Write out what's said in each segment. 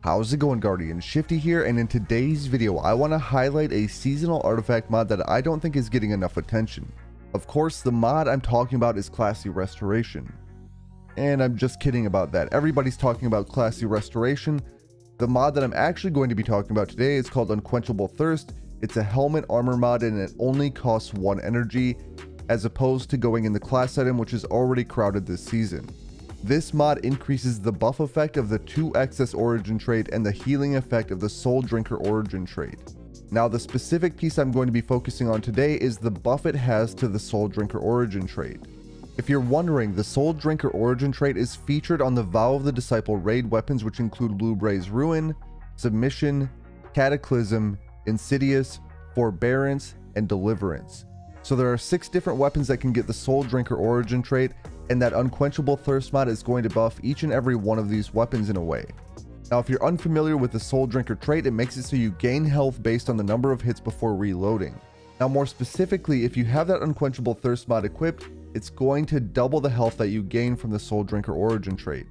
How's it going, Guardian? Shifty here, and in today's video I want to highlight a seasonal artifact mod that I don't think is getting enough attention. Of course, the mod I'm talking about is Classy Restoration. And I'm just kidding about that. Everybody's talking about Classy Restoration. The mod that I'm actually going to be talking about today is called Unquenchable Thirst. It's a helmet armor mod and it only costs 1 energy, as opposed to going in the class item, which is already crowded this season. This mod increases the buff effect of the To Excess origin trait and the healing effect of the Souldrinker origin trait. Now, the specific piece I'm going to be focusing on today is the buff it has to the Souldrinker origin trait. If you're wondering, the Souldrinker origin trait is featured on the Vow of the Disciple raid weapons, which include Lubray's Ruin, Submission, Cataclysm, Insidious, Forbearance, and Deliverance. So there are 6 different weapons that can get the Souldrinker origin trait, and that Unquenchable Thirst mod is going to buff each and every one of these weapons in a way. Now, if you're unfamiliar with the Souldrinker trait, it makes it so you gain health based on the number of hits before reloading. Now, more specifically, if you have that Unquenchable Thirst mod equipped, it's going to double the health that you gain from the Souldrinker origin trait.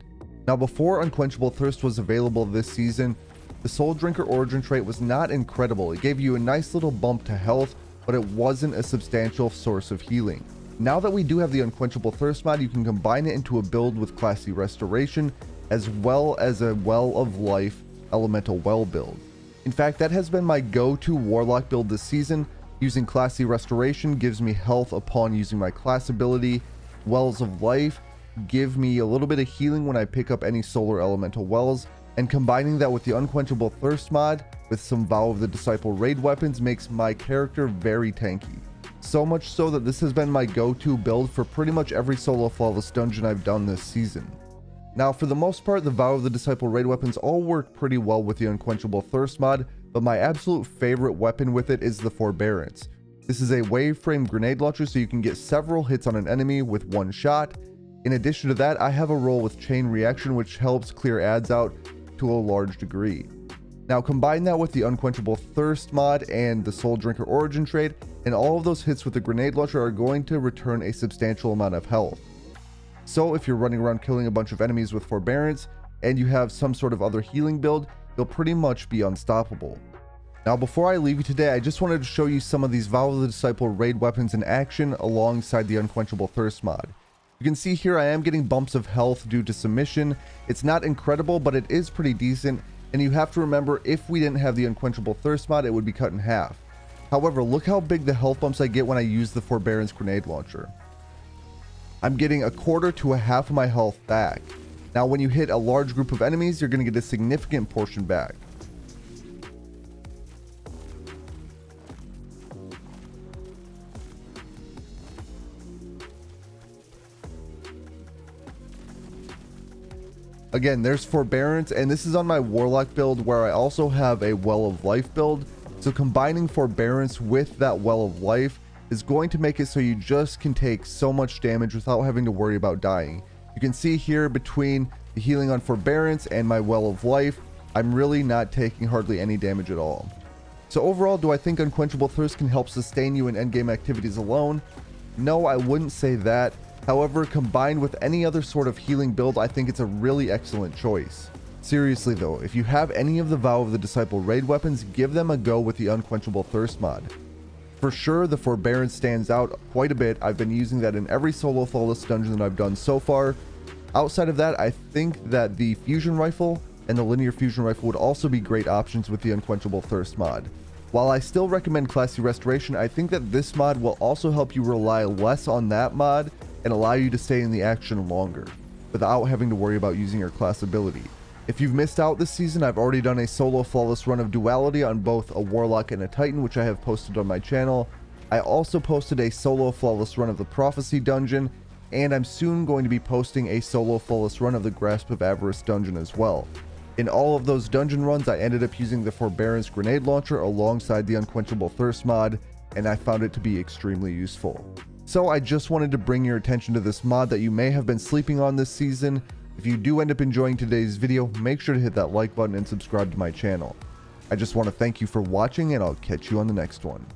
Now, before Unquenchable Thirst was available this season, the Souldrinker origin trait was not incredible. It gave you a nice little bump to health, but it wasn't a substantial source of healing. Now that we do have the Unquenchable Thirst mod, you can combine it into a build with Classy Restoration, as well as a Well of Life Elemental Well build. In fact, that has been my go-to Warlock build this season. Using Classy Restoration gives me health upon using my class ability. Wells of Life give me a little bit of healing when I pick up any Solar Elemental Wells, and combining that with the Unquenchable Thirst mod with some Vow of the Disciple raid weapons makes my character very tanky. So much so that this has been my go-to build for pretty much every solo flawless dungeon I've done this season. Now, for the most part, the Vow of the Disciple raid weapons all work pretty well with the Unquenchable Thirst mod, but my absolute favorite weapon with it is the Forbearance. This is a wave frame grenade launcher, so you can get several hits on an enemy with 1 shot. In addition to that, I have a roll with chain reaction, which helps clear adds out to a large degree. Now, combine that with the Unquenchable Thirst mod and the Souldrinker origin trait, and all of those hits with the grenade launcher are going to return a substantial amount of health. So if you're running around killing a bunch of enemies with Forbearance and you have some sort of other healing build, you'll pretty much be unstoppable. Now, before I leave you today, I just wanted to show you some of these Vow of the Disciple raid weapons in action alongside the Unquenchable Thirst mod. You can see here I am getting bumps of health due to submission. It's not incredible, but it is pretty decent. And you have to remember, if we didn't have the Unquenchable Thirst mod, it would be cut in half. However, look how big the health bumps I get when I use the Forbearance grenade launcher. I'm getting 1/4 to 1/2 of my health back. Now, when you hit a large group of enemies, you're going to get a significant portion back. Again, there's Forbearance, and this is on my Warlock build where I also have a Well of Life build. So combining Forbearance with that Well of Life is going to make it so you just can take so much damage without having to worry about dying. You can see here between the healing on Forbearance and my Well of Life, I'm really not taking hardly any damage at all. So overall, do I think Unquenchable Thirst can help sustain you in endgame activities alone? No, I wouldn't say that. However, combined with any other sort of healing build, I think it's a really excellent choice. Seriously though, if you have any of the Vow of the Disciple raid weapons, give them a go with the Unquenchable Thirst mod. For sure, the Forbearance stands out quite a bit. I've been using that in every solo flawless dungeon that I've done so far. Outside of that, I think that the Fusion Rifle and the Linear Fusion Rifle would also be great options with the Unquenchable Thirst mod. While I still recommend Classy Restoration, I think that this mod will also help you rely less on that mod and allow you to stay in the action longer, without having to worry about using your class ability. If you've missed out this season, I've already done a solo flawless run of Duality on both a Warlock and a Titan, which I have posted on my channel. I also posted a solo flawless run of the Prophecy dungeon, and I'm soon going to be posting a solo flawless run of the Grasp of Avarice dungeon as well. In all of those dungeon runs, I ended up using the Forbearance grenade launcher alongside the Unquenchable Thirst mod, and I found it to be extremely useful. So I just wanted to bring your attention to this mod that you may have been sleeping on this season. If you do end up enjoying today's video, make sure to hit that like button and subscribe to my channel. I just want to thank you for watching, and I'll catch you on the next one.